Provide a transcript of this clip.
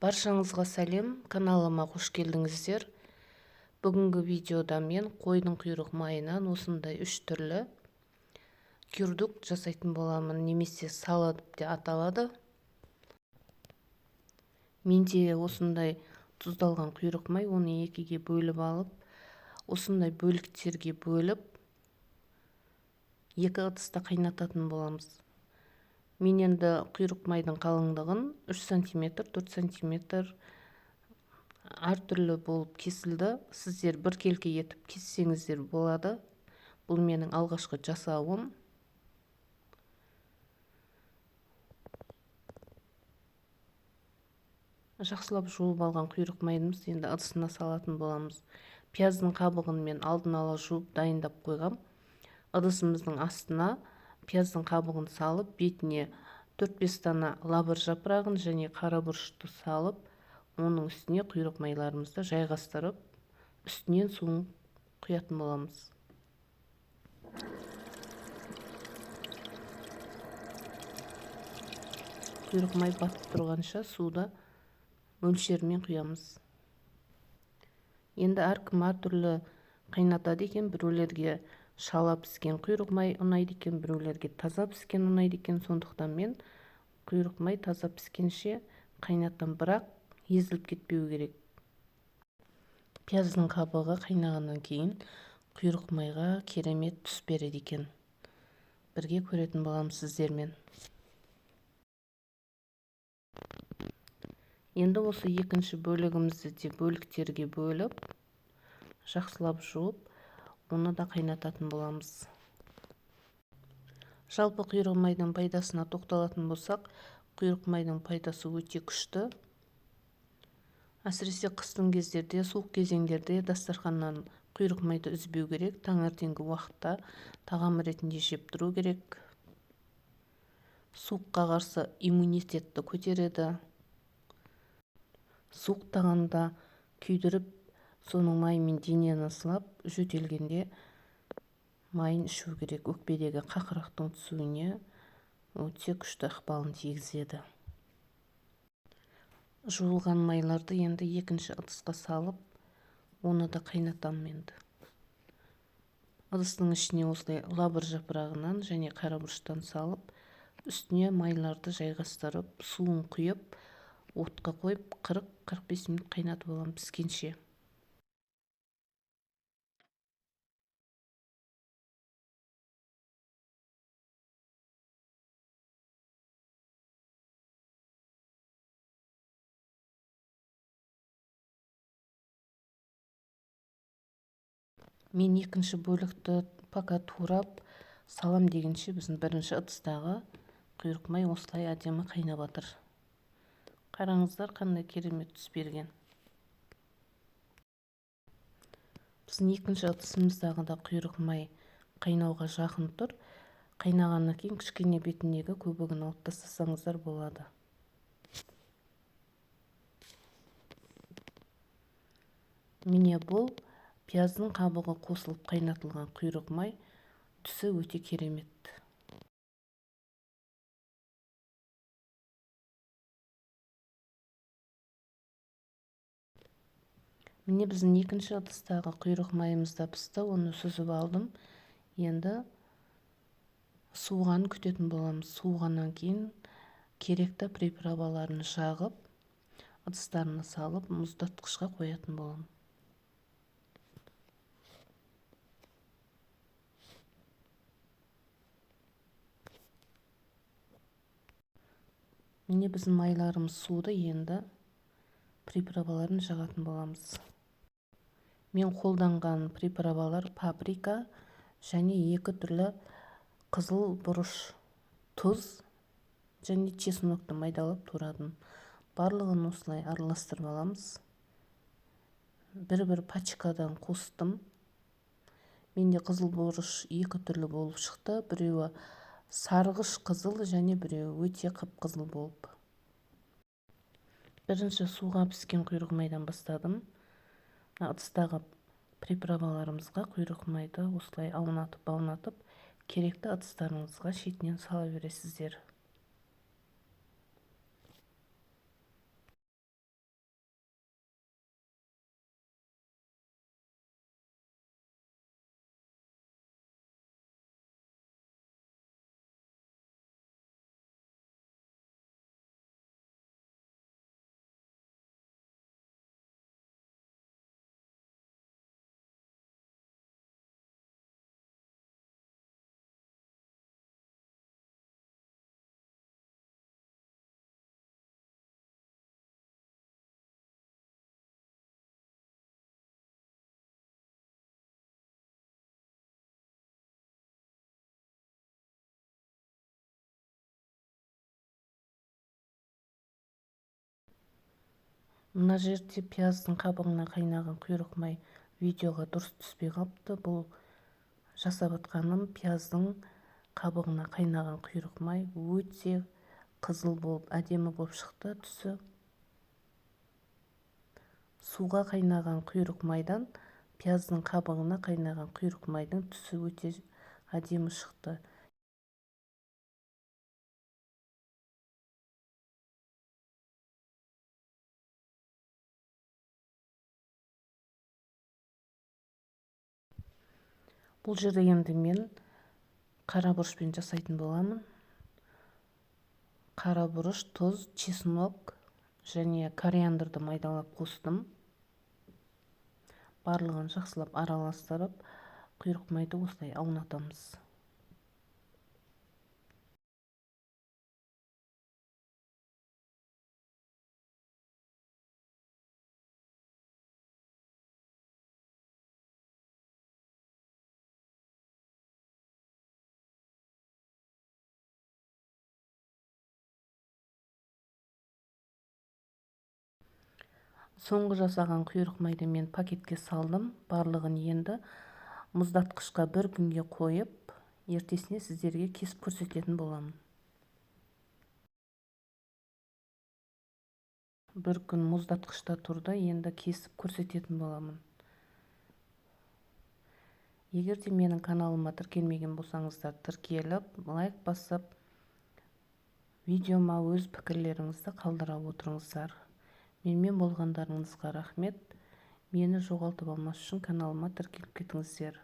Баршаңызға сәлем, каналыма қош келдіңіздер. Бүгінгі видеода мен қойдың құйрық майынан осындай 3 түрлі кюрдук жасайтын боламын, немесе салат деп аталады. Менде осындай тұздалған құйрық май, оны екіге бөліп алып, осындай бөліктерге бөліп, екі ыдыста қайнататын боламыз. Мен енді құйрық майдың қалыңдығын 3 см, 4 см әртүрлі болып кесілді. Сіздер бір келке етіп кессеңіздер болады. Бұл менің алғашқы жасауым. Жақсылап жуып алған құйрық майымыз енді ыдысына салатын боламыз. Пияздың қабығын мен алдын ала жуып дайындап қойғам. Ыдысымыздың астына пияздың қабығын салып, бетіне 4-5 дана лавр жапырағын және қара бұрышты салып, оның үстіне құйрық майларымызды жайғастырып, үстінен суын құятын боламыз. Құйрық май батып тұрғанша суды мөлшерімен құямыз. Енді әркім әртүрлі қайнатады екен. Біреулерге шала піскен құйрық май ұнайды екен, біреулерге таза піскен ұнайды екен. Сондықтан мен құйрық май таза піскенше қайнатам, бірақ езіліп кетпеу керек. Пияздың қабығы қайнағаннан кейін құйрық майға керемет түс береді екен. Бірге көретін боламыз сіздермен. Енді осы екінші бөлігімізді де бөліктерге бөліп, жақсылап жуып, оны да қайнататын боламыз. Жалпы құйрық майдың пайдасына тоқталатын болсақ, құйрық майдың пайдасы өте күшті. Әсіресе қыстың кездерде, суық кезеңдерде дастарханнан құйрық майды үзбеу керек. Таңертеңгі уақытта тағам ретінде жеп тұру керек. Суыққа қарсы иммунитетті көтереді. Суықтағанда күйдіріп, соның майымен денені ысылап, жөтелгенде майын ішу керек. Өкпедегі қақырықтың түсуіне өте күшті ықпалын тигізеді. Жуылған майларды енді екінші ыдысқа салып, оны да қайнатамын енді. Ыдыстың ішіне осылай лавр жапырағынан және қара бұрыштан салып, үстіне майларды жайғастырып, суын құйып, отқа қойып 40-45 минут қайнатып аламын піскенше. Мен екінші бөлікті пока турап салам дегенше біздің бірінші ыдыстағы құйрық май осылай әдемі қайнап жатыр. Қараңыздар, қандай керемет түс берген. Біздің екінші ыдысымыздағы да құйрық май қайнауға жақын тұр. Қайнағаннан кейін кішкене бетіндегі көбігін алып тастасаңыздар болады. Міне бұл пияздың қабығы қосылып қайнатылған құйрық май, түсі өте керемет. Міне біздің екінші ыдыстағы құйрық майымыз да пісті, оны сүзіп алдым. Енді суығанын күтетін боламыз. Суығаннан кейін керекті приправаларын жағып, ыдыстарына салып, мұздатқышқа қоятын боламын. Міне біздің майларымыз суды, енді приправаларын жағатын боламыз. Мен қолданған приправалар паприка және 2 түрлі қызыл бұрыш, тұз және чеснокты майдалап турадым. Барлығын осылай араластырып аламыз. Бір-бір пачкадан қостым. Менде қызыл бұрыш 2 түрлі болып шықты. Біреуі сарғыш қызыл және біреуі өте қып-қызыл болып. Бірінші суға піскен құйрық майдан бастадым. Ыдыстағы приправаларымызға құйрық майды осылай аунатып, керекті ыдыстарыңызға шетінен сала бересіздер. мына жерде пияздың қабығына қайнаған құйрық май видеоға дұрыс түспей қалыпты. Бұл жасап жатқаным пияздың қабығына қайнаған құйрық май өте қызыл болып әдемі болып шықты түсі. Суға қайнаған құйрық майдан пияздың қабығына қайнаған құйрық майдың түсі өте әдемі шықты. Бұл жерде енді мен қара бұрышпен жасайтын боламын. Қара бұрыш, тұз, чеснок және кориандрды майдалап қостым. Барлығын жақсылап араластырып, құйрық майды осылай аунатамыз. Соңғы жасаған құйрық майды мен пакетке салдым. Барлығын енді мұздатқышқа бір күнге қойып, ертесіне сіздерге кесіп көрсететін боламын. Бір күн мұздатқышта тұрды, енді кесіп көрсететін боламын. Егер де менің каналыма тіркелмеген болсаңыздар, тіркеліп, лайк басып, видеома өз пікірлеріңізді қалдыра отырыңыздар. Менімен болғандарыңызға рахмет. Мені жоғалтып алмас үшін каналыма тіркеліп кетіңіздер.